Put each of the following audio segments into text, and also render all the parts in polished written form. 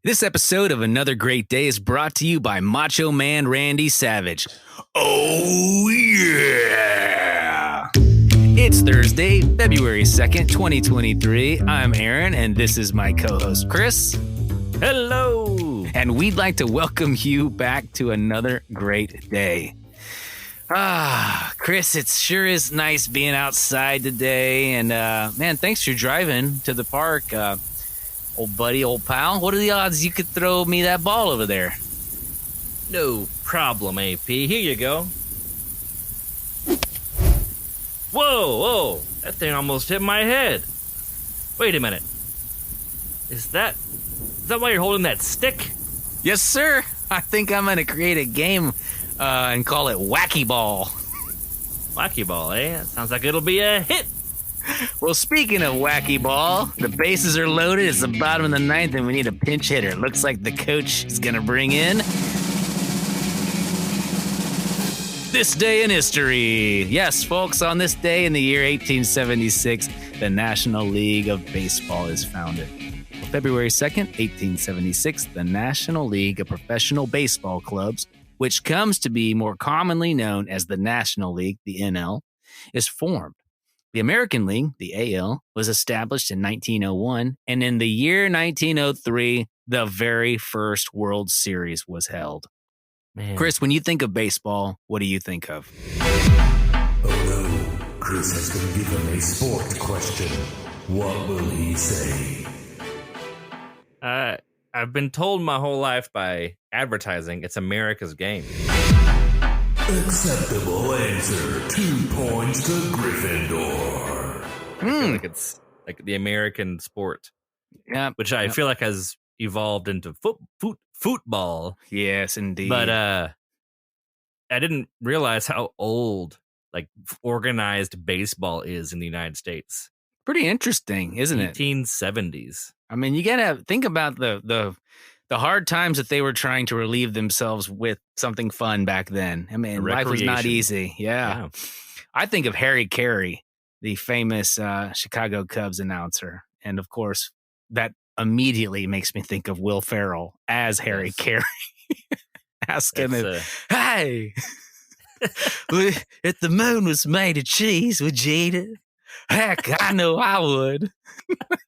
This episode of Another Great Day is brought to you by Macho Man Randy Savage. Oh, yeah! It's Thursday, February 2nd, 2023. I'm Aaron, and this is my co-host, Chris. Hello! And we'd like to welcome you back to another great day. Chris, it sure is nice being outside today. And, man, thanks for driving to the park. Old buddy, old pal, what are the odds you could throw me that ball over there? No problem, AP. Here you go. Whoa! That thing almost hit my head. Wait a minute. Is that why you're holding that stick? Yes, sir. I think I'm going to create a game and call it Wacky Ball. Wacky ball, eh? That sounds like it'll be a hit. Well, speaking of Wacky Ball, the bases are loaded. It's the bottom of the ninth, and we need a pinch hitter. It looks like the coach is going to bring in this day in history. Yes, folks, on this day in the year 1876, the National League of Baseball is founded. February 2nd, 1876, the National League of Professional Baseball Clubs, which comes to be more commonly known as the National League, the NL, is formed. The American League, the AL, was established in 1901, and in the year 1903, the very first World Series was held. Man. Chris, when you think of baseball, what do you think of? Oh no, Chris has been given a sport question. What will he say? I've been told my whole life by advertising it's America's game. Acceptable answer. 2 points to Gryffindor. I feel like it's like the American sport, Yeah, which I feel like has evolved into football. yes, indeed. But I didn't realize how old like organized baseball is in the United States. Pretty interesting, isn't it? 1870s. I mean, you gotta think about the hard times that they were trying to relieve themselves with something fun back then. I mean, life was not Recreation. easy. Yeah. I think of Harry Carey, the famous Chicago Cubs announcer. And of course, that immediately makes me think of Will Ferrell as Harry Yes. Carey. Ask him That's, if, hey, if the moon was made of cheese, would you eat it? Heck, I know I would.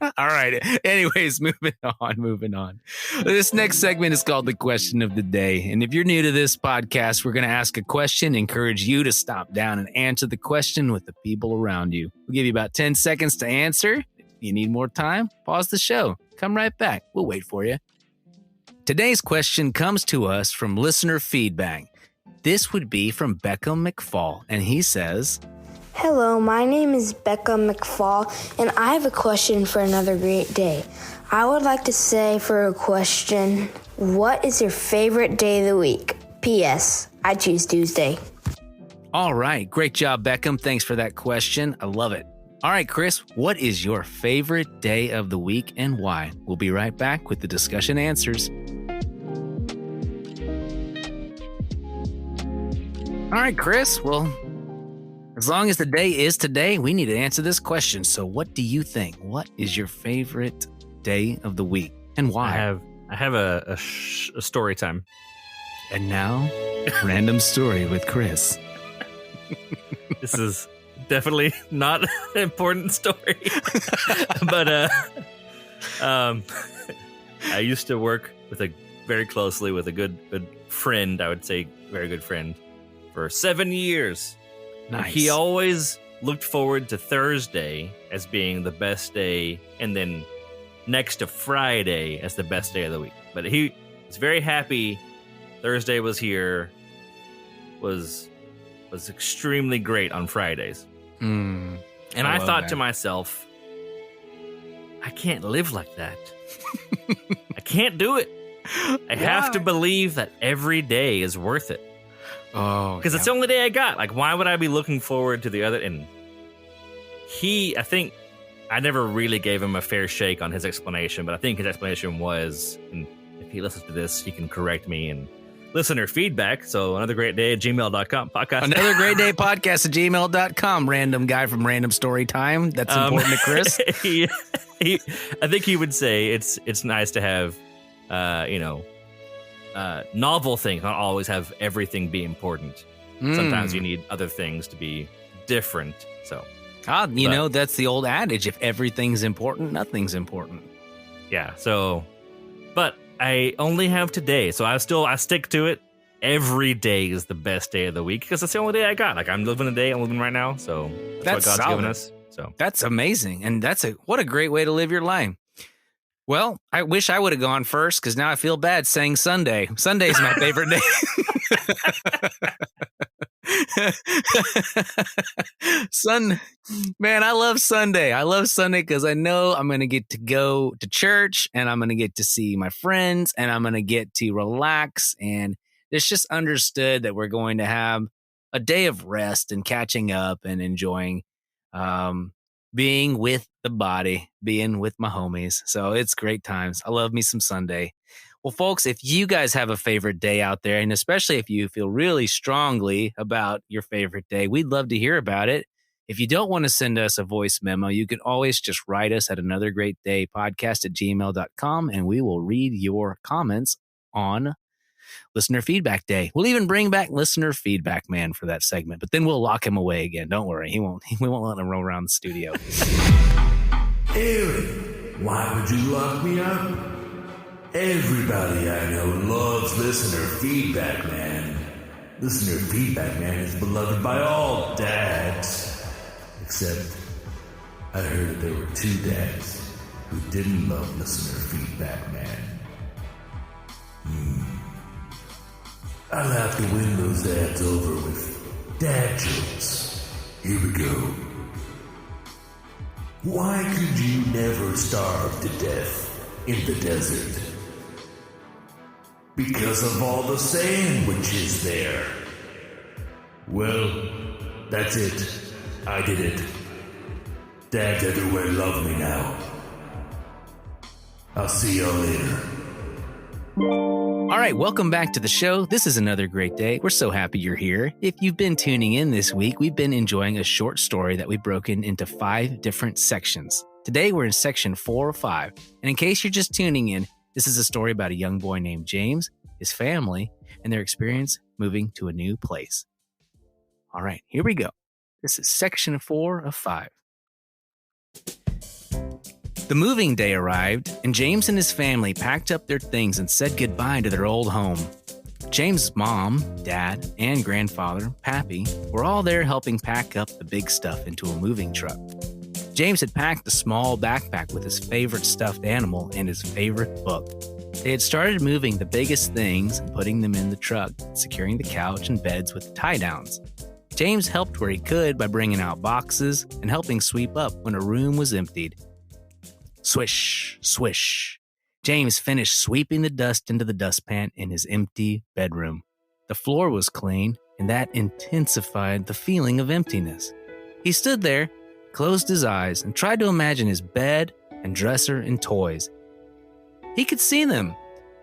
All right. Anyways, moving on. This next segment is called The Question of the Day. And if you're new to this podcast, we're going to ask a question, encourage you to stop down and answer the question with the people around you. We'll give you about 10 seconds to answer. If you need more time, pause the show. Come right back. We'll wait for you. Today's question comes to us from listener feedback. This would be from Beckham McFall, and he says, Hello, my name is Becca McFall, and I have a question for Another Great Day. I would like to say for a question, what is your favorite day of the week? P.S. I choose Tuesday. all right, great job, Beckham. Thanks for that question. I love it. All right, Chris, what is your favorite day of the week and why? We'll be right back with the discussion answers. All right, Chris, well, as long as the day is today, we need to answer this question. So what do you think? What is your favorite day of the week and why? I have a story time. And now, random story with Chris. This is definitely not an important story. But I used to work very closely with a good friend, I would say very good friend, for 7 years. Nice. He always looked forward to Thursday as being the best day, and then next to Friday as the best day of the week. But he was very happy Thursday was here, was extremely great on Fridays. Mm, And I I love thought that. to myself, I can't live like that. I can't do it. I have to Why? believe that every day is worth it. Oh, Because it's the only day I got. Like, why would I be looking forward to the other? And I think I never really gave him a fair shake on his explanation, but I think his explanation was, and if he listens to this, he can correct me, and listener feedback. So another great day at gmail.com podcast. Another great day podcast at gmail.com. Random guy from Random Story Time. That's important to Chris. I think he would say it's nice to have novel things. Not always have everything be important. Sometimes you need other things to be different. So, that's the old adage: if everything's important, nothing's important. Yeah. So, but I only have today, so I stick to it. Every day is the best day of the week because it's the only day I got. Like I'm living the day I'm living right now, so that's what God's given us. So that's amazing, and what a great way to live your life. Well, I wish I would have gone first because now I feel bad saying Sunday. Sunday's my favorite day. Man, I love Sunday. I love Sunday because I know I'm going to get to go to church and I'm going to get to see my friends and I'm going to get to relax. And it's just understood that we're going to have a day of rest and catching up and enjoying being with the body, being with my homies. So it's great times. I love me some Sunday. Well, folks, if you guys have a favorite day out there, and especially if you feel really strongly about your favorite day, we'd love to hear about it. If you don't want to send us a voice memo, you can always just write us at anothergreatdaypodcast@gmail.com, and we will read your comments on Listener Feedback Day. We'll even bring back Listener Feedback Man for that segment, but then we'll lock him away again. Don't worry. We won't let him roam around the studio. Aaron, why would you lock me up? Everybody I know loves Listener Feedback Man. Listener Feedback Man is beloved by all dads. Except, I heard that there were 2 dads who didn't love Listener Feedback Man. I'll have to win those dads over with dad jokes. Here we go. Why could you never starve to death in the desert? Because of all the sandwiches there. Well, that's it. I did it. Dads everywhere love me now. I'll see y'all later. All right, welcome back to the show. This is Another Great Day. We're so happy you're here. If you've been tuning in this week, we've been enjoying a short story that we've broken into 5 different sections. Today, we're in section 4 of 5. And in case you're just tuning in, this is a story about a young boy named James, his family, and their experience moving to a new place. All right, here we go. This is section 4 of 5. The moving day arrived, and James and his family packed up their things and said goodbye to their old home. James' mom, dad, and grandfather, Pappy, were all there helping pack up the big stuff into a moving truck. James had packed a small backpack with his favorite stuffed animal and his favorite book. They had started moving the biggest things and putting them in the truck, securing the couch and beds with tie-downs. James helped where he could by bringing out boxes and helping sweep up when a room was emptied. Swish, swish. James finished sweeping the dust into the dustpan in his empty bedroom. The floor was clean, and that intensified the feeling of emptiness. He stood there, closed his eyes, and tried to imagine his bed and dresser and toys. He could see them.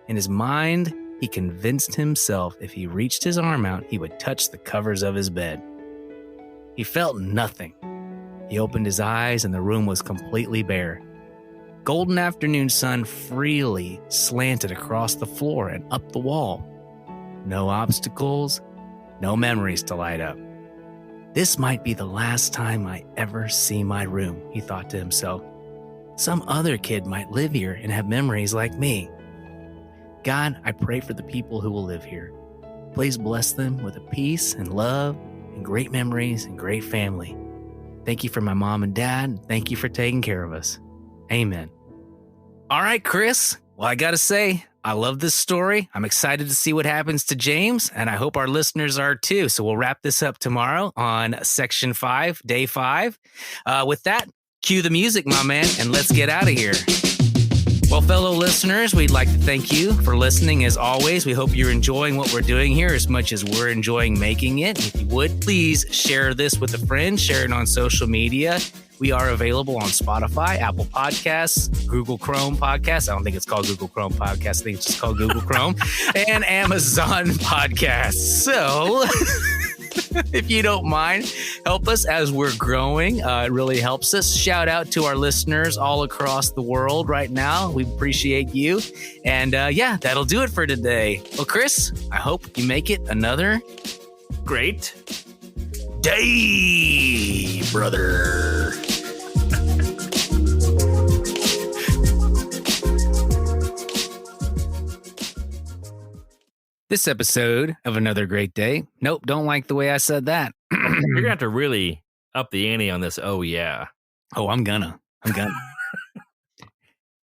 In his mind, he convinced himself if he reached his arm out, he would touch the covers of his bed. He felt nothing. He opened his eyes, and the room was completely bare. Golden afternoon sun freely slanted across the floor and up the wall. No obstacles, no memories to light up. This might be the last time I ever see my room, he thought to himself. Some other kid might live here and have memories like me. God, I pray for the people who will live here. Please bless them with a peace and love and great memories and great family. Thank you for my mom and dad. Thank you for taking care of us. Amen. All right, Chris. Well, I got to say, I love this story. I'm excited to see what happens to James, and I hope our listeners are too. So we'll wrap this up tomorrow on section 5, day 5. With that, cue the music, my man, and let's get out of here. Well, fellow listeners, we'd like to thank you for listening as always. We hope you're enjoying what we're doing here as much as we're enjoying making it. If you would, please share this with a friend, share it on social media. We are available on Spotify, Apple Podcasts, Google Chrome Podcasts. I don't think it's called Google Chrome Podcasts. I think it's just called Google Chrome and Amazon Podcasts. So if you don't mind, help us as we're growing. It really helps us. Shout out to our listeners all across the world right now. We appreciate you. And yeah, that'll do it for today. Well, Chris, I hope you make it another Great. day, brother. This episode of Another Great Day. Nope, don't like the way I said that. You're gonna have to really up the ante on this. Oh yeah. Oh, I'm gonna.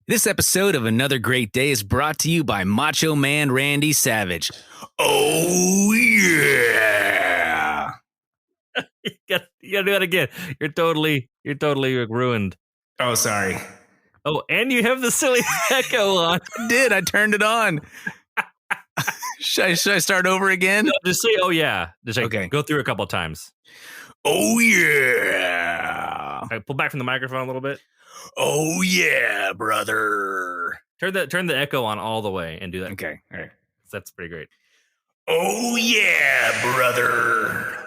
This episode of Another Great Day is brought to you by Macho Man Randy Savage. Oh yeah. You gotta do that again. You're totally ruined. Oh, sorry. Oh, and you have the silly echo on. I did. I turned it on. Should I start over again? No, just say, oh yeah. Just like, Okay. Go through a couple times. Oh yeah. All right, pull back from the microphone a little bit. Oh yeah, brother. Turn the echo on all the way and do that. Okay. All right. That's pretty great. Oh yeah, brother.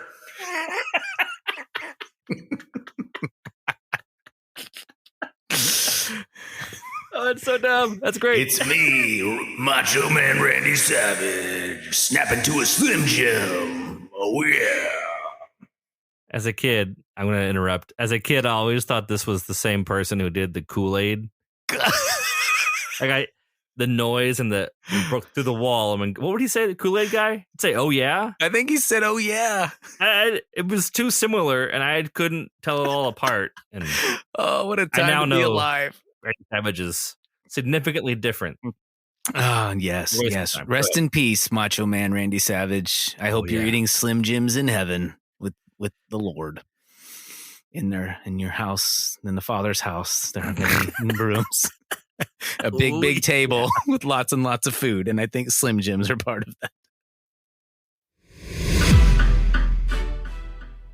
Oh, that's so dumb. That's great. It's me, Macho Man Randy Savage, snapping to a Slim Jim. Oh yeah. As a kid, I'm going to interrupt. As a kid, I always thought this was the same person who did the Kool-Aid. The noise and the broke through the wall. I mean, what would he say? The Kool-Aid guy? He'd say, "Oh yeah." I think he said, "Oh yeah." It was too similar, and I couldn't tell it all apart. And Oh, what a I now time to be know. alive. Randy Savage is significantly different. Oh, yes, Waste of yes. time. Go Rest ahead. in peace, Macho Man Randy Savage. I hope you're yeah. eating Slim Jims in heaven with the Lord. In your house, in the Father's house, there are many rooms. A big, Ooh, big table with lots and lots of food. And I think Slim Jims are part of that.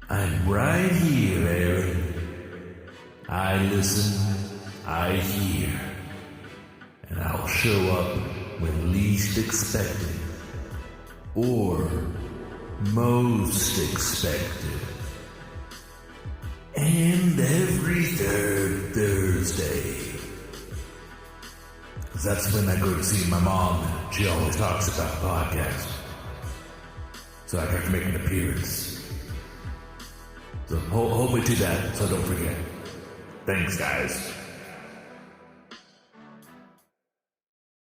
I'm right here, Aaron. I listen, I hear, and I'll show up when least expected, or most expected. And every third Thursday. 'Cause that's when I go to see my mom, and she always talks about podcasts. So I have to make an appearance. So hold me to that, so don't forget. Thanks, guys.